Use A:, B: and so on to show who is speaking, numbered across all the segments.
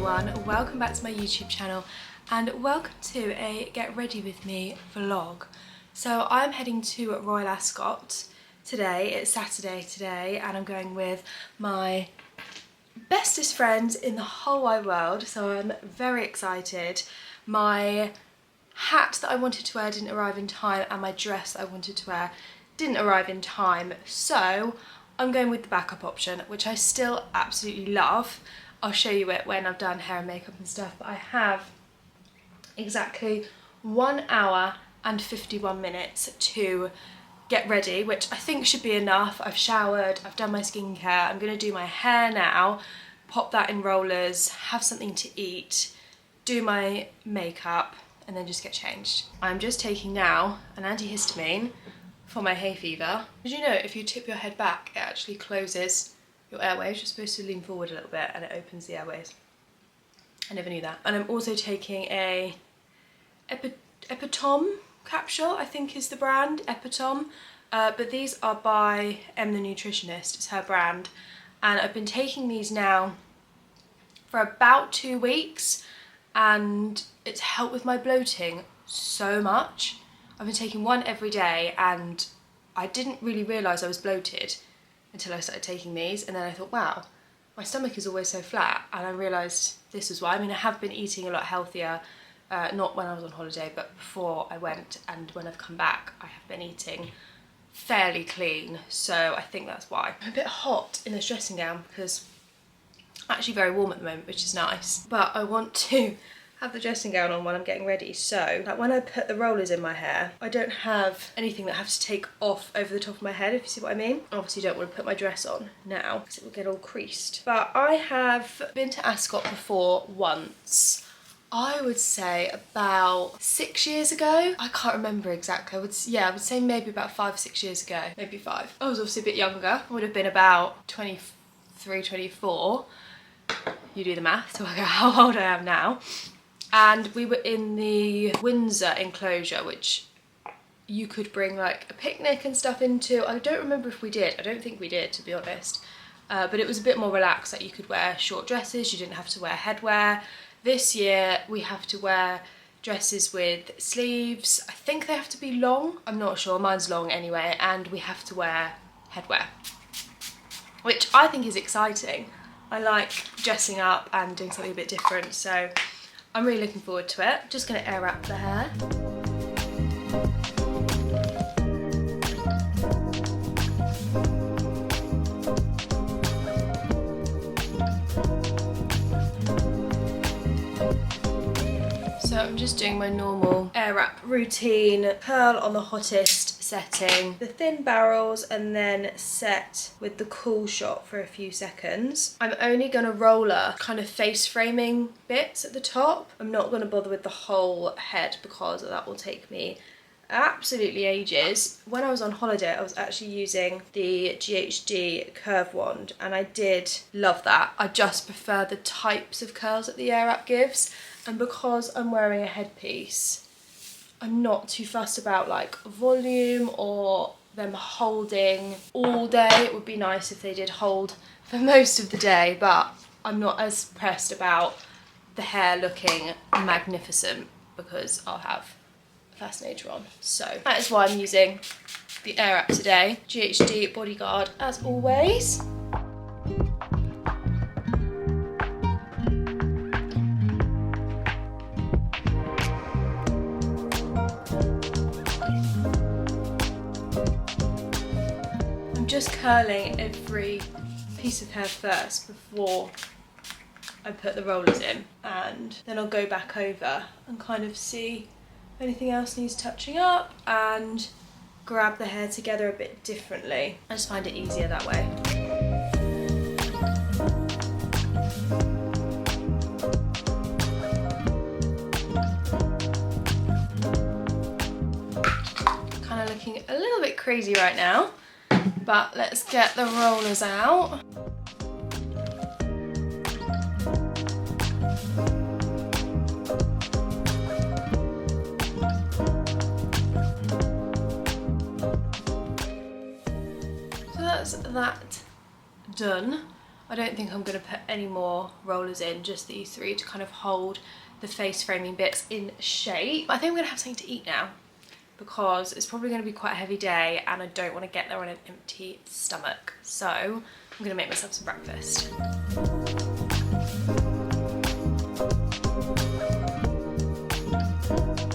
A: everyone, welcome back to my YouTube channel and welcome to a get ready with me vlog. So I'm heading to Royal Ascot today. It's Saturday today and I'm going with my bestest friends in the whole wide world, so I'm very excited. My hat that I wanted to wear didn't arrive in time and my dress that I wanted to wear didn't arrive in time, so I'm going with the backup option, which I still absolutely love. I'll show you it when I've done hair and makeup and stuff, but I have exactly 1 hour and 51 minutes to get ready, which I think should be enough. I've showered, I've done my skincare, I'm going to do my hair now, pop that in rollers, have something to eat, do my makeup, and then just get changed. I'm just taking now an antihistamine for my hay fever. Did you know if you tip your head back, it actually closes your airways? You're supposed to lean forward a little bit and it opens the airways. I never knew that. And I'm also taking a Epetome capsule, I think is the brand, Epetome. But these are by the Nutritionist, it's her brand. And I've been taking these now for about 2 weeks and it's helped with my bloating so much. I've been taking one every day and I didn't really realise I was bloated until I started taking these, and then I thought, wow, my stomach is always so flat, and I realised this was why. I mean, I have been eating a lot healthier, not when I was on holiday, but before I went, and when I've come back, I have been eating fairly clean, so I think that's why. I'm a bit hot in this dressing gown because I'm actually very warm at the moment, which is nice, but I want to have the dressing gown on when I'm getting ready, so like when I put the rollers in my hair, I don't have anything that I have to take off over the top of my head, if you see what I mean. Obviously don't want to put my dress on now because it will get all creased. But I have been to Ascot before once. I would say about 6 years ago. I can't remember exactly. I would say maybe about 5 or 6 years ago, maybe 5. I was obviously a bit younger. I would have been about 23, 24. You do the math to work out how old I am now. And we were in the Windsor enclosure, which you could bring like a picnic and stuff into. I don't remember if we did. I don't think we did, to be honest. But it was a bit more relaxed, like you could wear short dresses, you didn't have to wear headwear. This year we have to wear dresses with sleeves. I think they have to be long. I'm not sure, mine's long anyway. And we have to wear headwear, which I think is exciting. I like dressing up and doing something a bit different, so I'm really looking forward to it. Just gonna air wrap the hair. So I'm just doing my normal air wrap routine, curl on the hottest setting, the thin barrels, and then set with the cool shot for a few seconds. I'm only gonna roller kind of face framing bits at the top. I'm not gonna bother with the whole head because that will take me absolutely ages. When I was on holiday, I was actually using the GHD curve wand and I did love that. I just prefer the types of curls that the air wrap gives, and because I'm wearing a headpiece, I'm not too fussed about like volume or them holding all day. It would be nice if they did hold for most of the day, but I'm not as pressed about the hair looking magnificent because I'll have a Fascinator on. So that is why I'm using the air wrap today. GHD Bodyguard as always. Just curling every piece of hair first before I put the rollers in, and then I'll go back over and kind of see if anything else needs touching up and grab the hair together a bit differently. I just find it easier that way. Kind of looking a little bit crazy right now. But let's get the rollers out. So that's that done. I don't think I'm going to put any more rollers in, just these 3 to kind of hold the face framing bits in shape. I think I'm going to have something to eat now, because it's probably going to be quite a heavy day and I don't want to get there on an empty stomach. So I'm going to make myself some breakfast.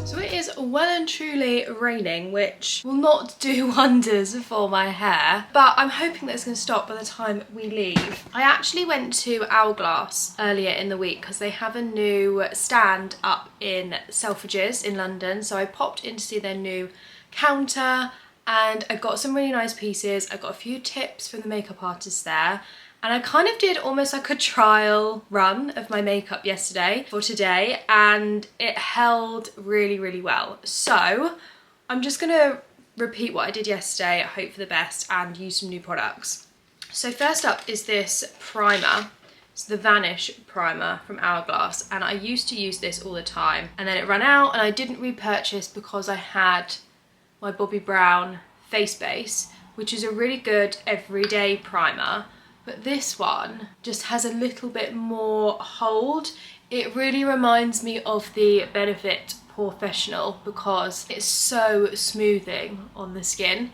A: So it is well and truly raining, which will not do wonders for my hair, but I'm hoping that it's going to stop by the time we leave. I actually went to Hourglass earlier in the week because they have a new stand up in Selfridges in London, so I popped in to see their new counter and I got some really nice pieces. I got a few tips from the makeup artist there, and I kind of did almost like a trial run of my makeup yesterday for today, and it held really, really well. So I'm just gonna repeat what I did yesterday, hope for the best, and use some new products. So first up is this primer. It's the Vanish primer from Hourglass, and I used to use this all the time, and then it ran out and I didn't repurchase because I had my Bobbi Brown face base, which is a really good everyday primer. But this one just has a little bit more hold. It really reminds me of the Benefit Professional because it's so smoothing on the skin.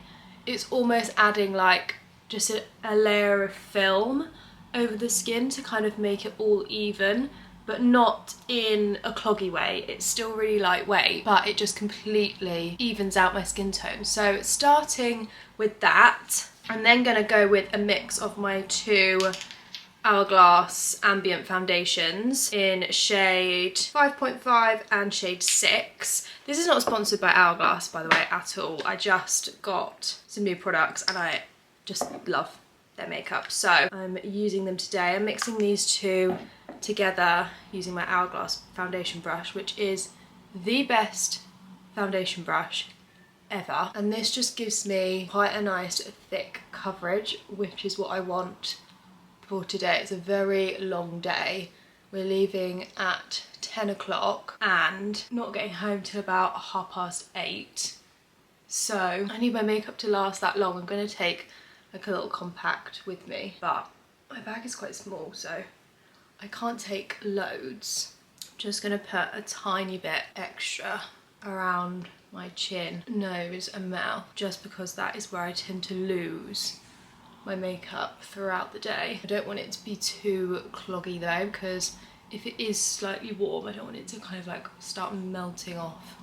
A: It's almost adding like just a layer of film over the skin to kind of make it all even, but not in a cloggy way. It's still really lightweight, but it just completely evens out my skin tone. So starting with that, I'm then going to go with a mix of my 2 Hourglass Ambient foundations in shade 5.5 and shade 6. This is not sponsored by Hourglass, by the way, at all. I just got some new products and I just love their makeup. So I'm using them today. I'm mixing these 2 together using my Hourglass foundation brush, which is the best foundation brush ever, and this just gives me quite a nice thick coverage, which is what I want for today. It's a very long day. We're leaving at 10 o'clock and not getting home till about 8:30, so I need my makeup to last that long. I'm going to take like a little compact with me, but my bag is quite small, so I can't take loads. I'm just going to put a tiny bit extra around my chin, nose and mouth, just because that is where I tend to lose my makeup throughout the day. I don't want it to be too cloggy though, because if it is slightly warm, I don't want it to kind of like start melting off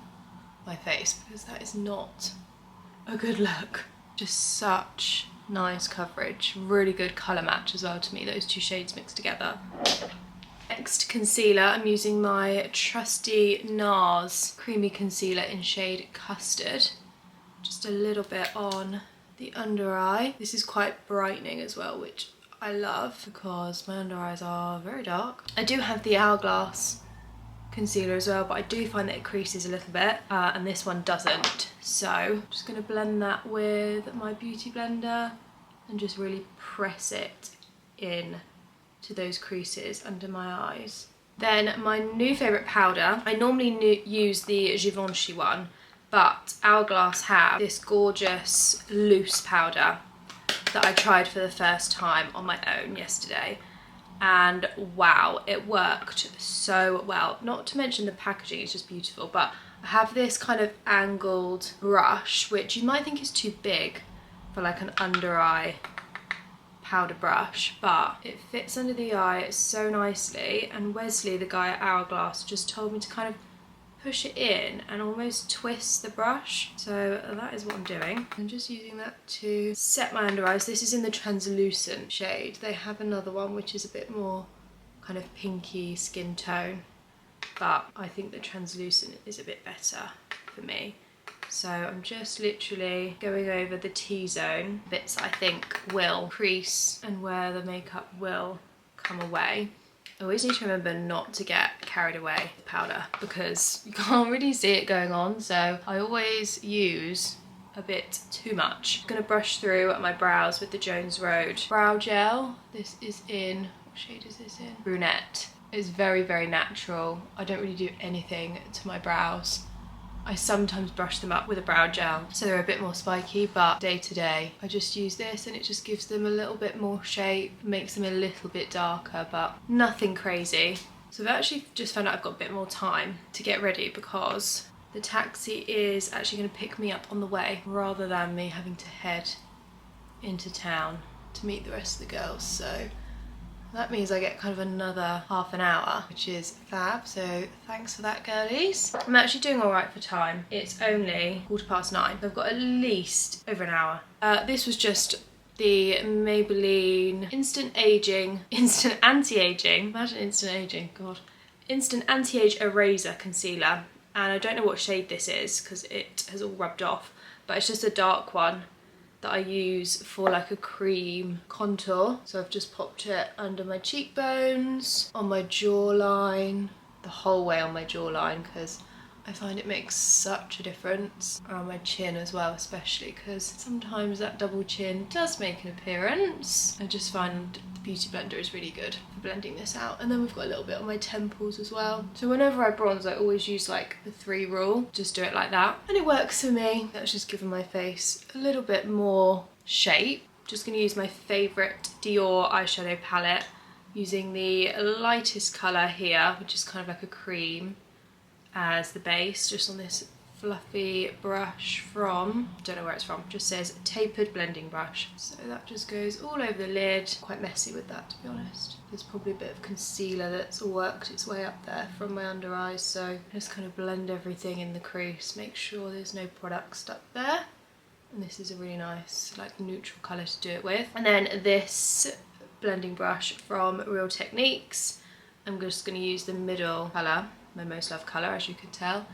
A: my face, because that is not a good look. Just such nice coverage, really good colour match as well to me, those 2 shades mixed together. Next, concealer. I'm using my trusty Nars creamy concealer in shade Custard. Just a little bit on the under eye. This is quite brightening as well, which I love because my under eyes are very dark. I do have the Hourglass concealer as well, but I do find that it creases a little bit, and this one doesn't. So I'm just going to blend that with my beauty blender and just really press it in to those creases under my eyes. Then my new favourite powder, I normally use the Givenchy one, but Hourglass have this gorgeous loose powder that I tried for the first time on my own yesterday, and wow, it worked so well. Not to mention the packaging is just beautiful, but I have this kind of angled brush, which you might think is too big for like an under eye powder brush, but it fits under the eye so nicely, and Wesley, the guy at Hourglass, just told me to kind of push it in and almost twist the brush, so that is what I'm doing. I'm just using that to set my under eyes. This is in the translucent shade. They have another one which is a bit more kind of pinky skin tone, but I think the translucent is a bit better for me. So I'm just literally going over the T-zone, bits I think will crease and where the makeup will come away. I always need to remember not to get carried away with powder because you can't really see it going on, so I always use a bit too much. I'm gonna brush through my brows with the Jones Road brow gel. This is in, what shade is this in? Brunette. It's very, very natural. I don't really do anything to my brows. I sometimes brush them up with a brow gel so they're a bit more spiky, but day to day I just use this and it just gives them a little bit more shape, makes them a little bit darker, but nothing crazy. So I've actually just found out I've got a bit more time to get ready because the taxi is actually going to pick me up on the way rather than me having to head into town to meet the rest of the girls. So that means I get kind of another half an hour, which is fab, so thanks for that, girlies. I'm actually doing all right for time. It's only 9:15, so I've got at least over an hour. This was just the Maybelline Instant Anti-Aging, imagine Instant Aging, God. Instant Anti-Age Eraser Concealer, and I don't know what shade this is because it has all rubbed off, but it's just a dark one that I use for like a cream contour. So I've just popped it under my cheekbones, on my jawline, the whole way on my jawline, because I find it makes such a difference. Around my chin as well, especially because sometimes that double chin does make an appearance. I just find the Beauty Blender is really good for blending this out. And then we've got a little bit on my temples as well. So whenever I bronze, I always use like the 3 rule, just do it like that. And it works for me. That's just giving my face a little bit more shape. Just gonna use my favorite Dior eyeshadow palette, using the lightest color here, which is kind of like a cream, as the base, just on this fluffy brush from, don't know where it's from, just says tapered blending brush. So that just goes all over the lid. Quite messy with that, to be honest. There's probably a bit of concealer that's worked its way up there from my under eyes, so just kind of blend everything in the crease, make sure there's no product stuck there. And this is a really nice like neutral colour to do it with. And then this blending brush from Real Techniques, I'm just going to use the middle colour, my most loved colour, as you can tell,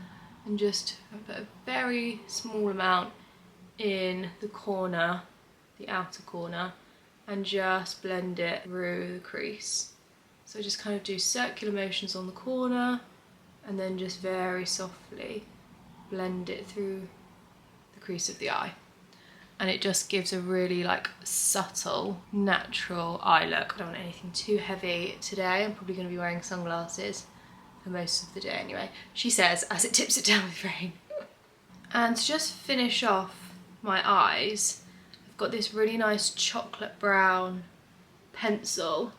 A: and just put a very small amount in the corner, the outer corner, and just blend it through the crease. So just kind of do circular motions on the corner and then just very softly blend it through the crease of the eye. And it just gives a really like subtle, natural eye look. I don't want anything too heavy today. I'm probably going to be wearing sunglasses for most of the day anyway, she says as it tips it down with rain. And to just finish off my eyes, I've got this really nice chocolate brown pencil,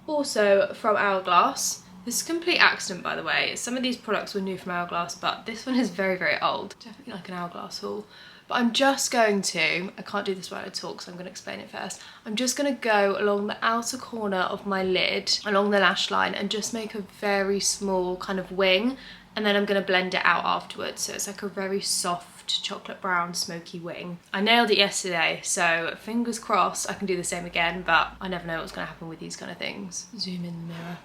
A: also from Hourglass. This is a complete accident, by the way. Some of these products were new from Hourglass, but this one is very, very old. Definitely like an Hourglass haul. But I'm just going to, I can't do this while I talk, so I'm going to explain it first. I'm just going to go along the outer corner of my lid, along the lash line, and just make a very small kind of wing. And then I'm going to blend it out afterwards. So it's like a very soft chocolate brown smoky wing. I nailed it yesterday, so fingers crossed I can do the same again, but I never know what's going to happen with these kind of things. Zoom in the mirror.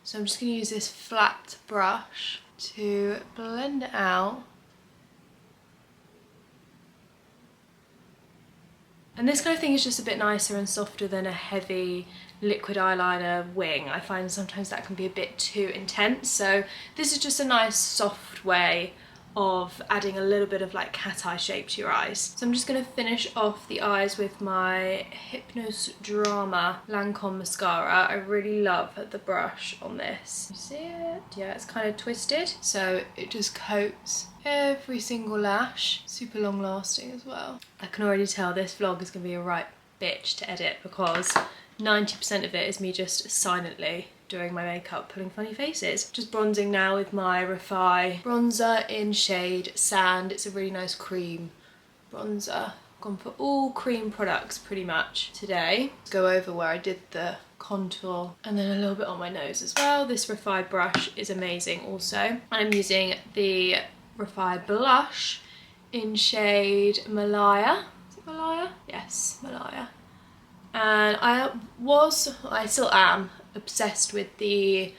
A: So I'm just going to use this flat brush to blend it out. And this kind of thing is just a bit nicer and softer than a heavy liquid eyeliner wing. I find sometimes that can be a bit too intense, so this is just a nice soft way of adding a little bit of like cat eye shape to your eyes. So I'm just going to finish off the eyes with my Hypnos Drama Lancome mascara. I really love the brush on this. You see it? Yeah, it's kind of twisted, so it just coats every single lash. Super long lasting as well. I can already tell this vlog is going to be a right bitch to edit because 90% of it is me just silently doing my makeup, pulling funny faces. Just bronzing now with my Refy bronzer in shade Sand. It's a really nice cream bronzer. Gone for all cream products pretty much today. Go over where I did the contour and then a little bit on my nose as well. This Refy brush is amazing also. And I'm using the Refy blush in shade Malaya. Is it Malaya? Yes, Malaya. And I still am obsessed with the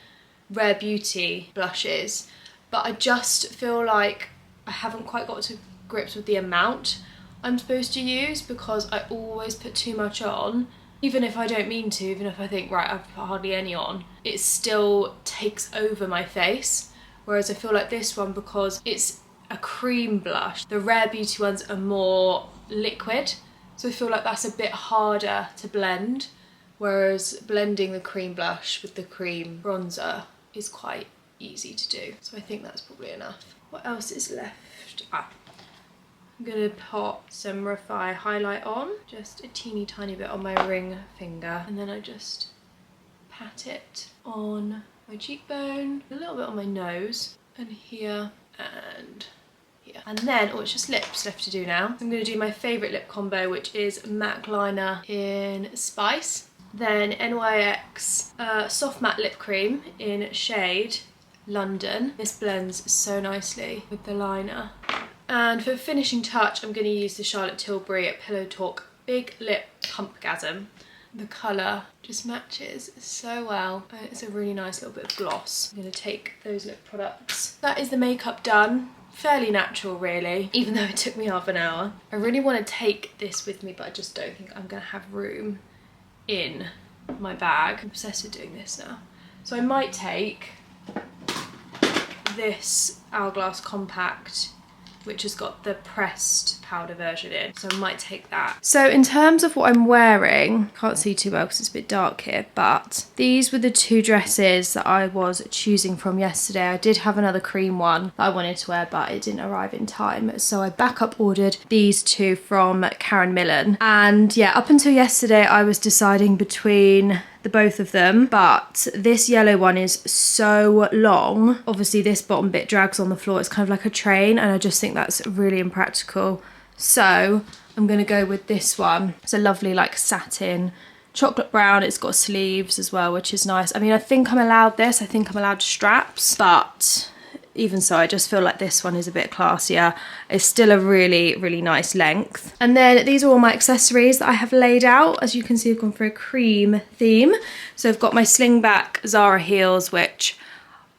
A: Rare Beauty blushes, but I just feel like I haven't quite got to grips with the amount I'm supposed to use because I always put too much on. Even if I don't mean to, even if I think, right, I've put hardly any on, it still takes over my face. Whereas I feel like this one, because it's a cream blush, the Rare Beauty ones are more liquid. So I feel like that's a bit harder to blend, whereas blending the cream blush with the cream bronzer is quite easy to do. So I think that's probably enough. What else is left? I'm gonna pop some Refy highlight on, just a teeny tiny bit on my ring finger, and then I just pat it on my cheekbone, a little bit on my nose, and here and here. And then, oh, it's just lips left to do now. I'm gonna do my favorite lip combo, which is MAC liner in Spice, then NYX soft matte lip cream in shade London. This blends so nicely with the liner. And for finishing touch, I'm going to use the Charlotte Tilbury Pillow Talk Big Lip Pumpgasm. The colour just matches so well, and it's a really nice little bit of gloss. I'm going to take those lip products. That is the makeup done. Fairly natural really, even though it took me half an hour. I really want to take this with me, but I just don't think I'm going to have room in my bag. I'm obsessed with doing this now. So I might take this Hourglass Compact, which has got the pressed powder version in, so I might take that. So in terms of what I'm wearing, can't see too well because it's a bit dark here, but these were the two dresses that I was choosing from yesterday. I did have another cream one that I wanted to wear, but it didn't arrive in time, so I backup ordered these two from Malone. And yeah, up until yesterday I was deciding between the both of them, but this yellow one is so long. Obviously this bottom bit drags on the floor, it's kind of like a train, and I just think that's really impractical. So I'm gonna go with this one. It's a lovely like satin chocolate brown. It's got sleeves as well, which is nice. I mean, I think I'm allowed this, I think I'm allowed straps, but even so, I just feel like this one is a bit classier. It's still a really, really nice length. And then these are all my accessories that I have laid out. As you can see, I've gone for a cream theme. So I've got my slingback Zara heels, which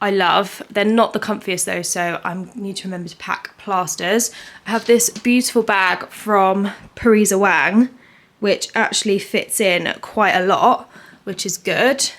A: I love. They're not the comfiest though, so I need to remember to pack plasters. I have this beautiful bag from Parisa Wang, which actually fits in quite a lot, which is good.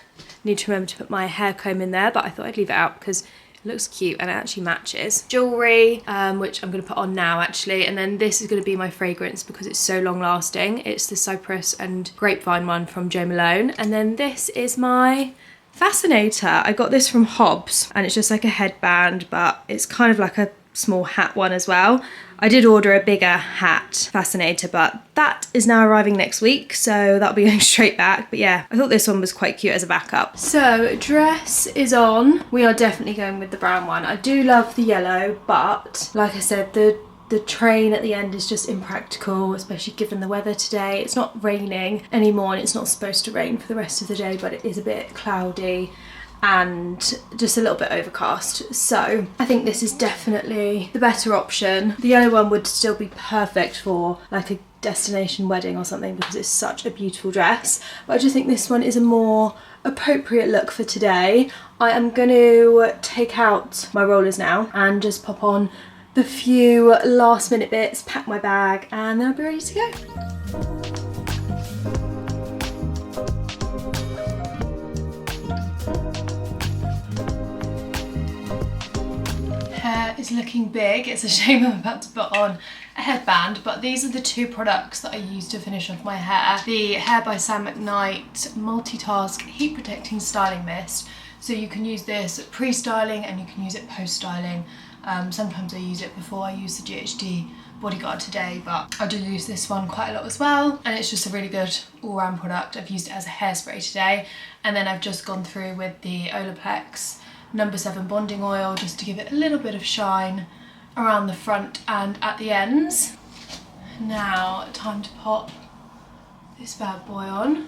A: Need to remember to put my hair comb in there, but I thought I'd leave it out because it looks cute and it actually matches. Jewellery, which I'm going to put on now actually, and then this is going to be my fragrance because it's so long lasting. It's the Cypress and Grapevine one from Jo Malone. And then this is my Fascinator. I got this from Hobbs, and it's just like a headband, but it's kind of like a small hat one as well. I did order a bigger hat Fascinator, but that is now arriving next week, so that'll be going straight back. But yeah, I thought this one was quite cute as a backup. So dress is on. We are definitely going with the brown one. I do love the yellow, but like I said, the train at the end is just impractical, especially given the weather today. It's not raining anymore, and it's not supposed to rain for the rest of the day, but it is a bit cloudy and just a little bit overcast. So I think this is definitely the better option. The yellow one would still be perfect for like a destination wedding or something because it's such a beautiful dress, but I just think this one is a more appropriate look for today. I am going to take out my rollers now and just pop on the few last minute bits, pack my bag, and then I'll be ready to go. Hair is looking big. It's a shame I'm about to put on a headband, but these are the two products that I use to finish off my hair. The Hair by Sam McKnight Multitask Heat Protecting Styling Mist. So you can use this pre-styling and you can use it post-styling. Sometimes I use it before I use the GHD Bodyguard today, but I do use this one quite a lot as well, and it's just a really good all-round product. I've used it as a hairspray today, and then I've just gone through with the Olaplex No. 7 bonding oil just to give it a little bit of shine around the front and at the ends. Now time to pop this bad boy on.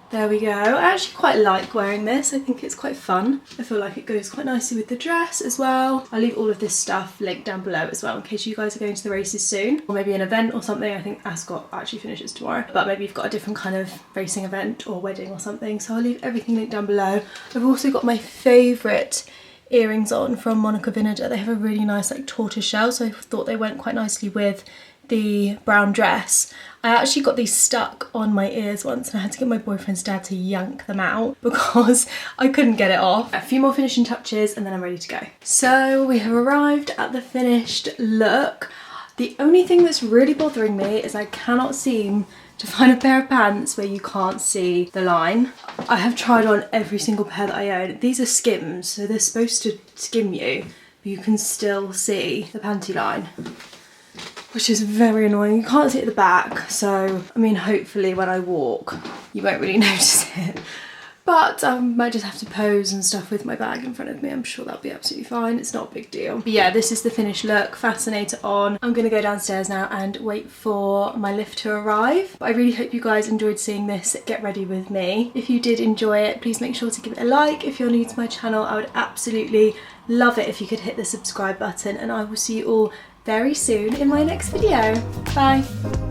A: There we go. I actually quite like wearing this. I think it's quite fun. I feel like it goes quite nicely with the dress as well. I'll leave all of this stuff linked down below as well in case you guys are going to the races soon, or maybe an event or something. I think Ascot actually finishes tomorrow, but maybe you've got a different kind of racing event or wedding or something, so I'll leave everything linked down below. I've also got my favourite earrings on from Monica Vinader. They have a really nice like tortoise shell, so I thought they went quite nicely with the brown dress. I actually got these stuck on my ears once and I had to get my boyfriend's dad to yank them out because I couldn't get it off. A few more finishing touches and then I'm ready to go. So we have arrived at the finished look. The only thing that's really bothering me is I cannot seem to find a pair of pants where you can't see the line. I have tried on every single pair that I own. These are Skims, so they're supposed to skim you, you can still see the panty line, which is very annoying. You can't see it at the back, so I mean hopefully when I walk you won't really notice it. But I might just have to pose and stuff with my bag in front of me. I'm sure that'll be absolutely fine. It's not a big deal. But yeah, this is the finished look. Fascinator on. I'm gonna go downstairs now and wait for my lift to arrive. But I really hope you guys enjoyed seeing this Get Ready with me. If you did enjoy it, please make sure to give it a like. If you're new to my channel, I would absolutely love it if you could hit the subscribe button, and I will see you all very soon in my next video. Bye.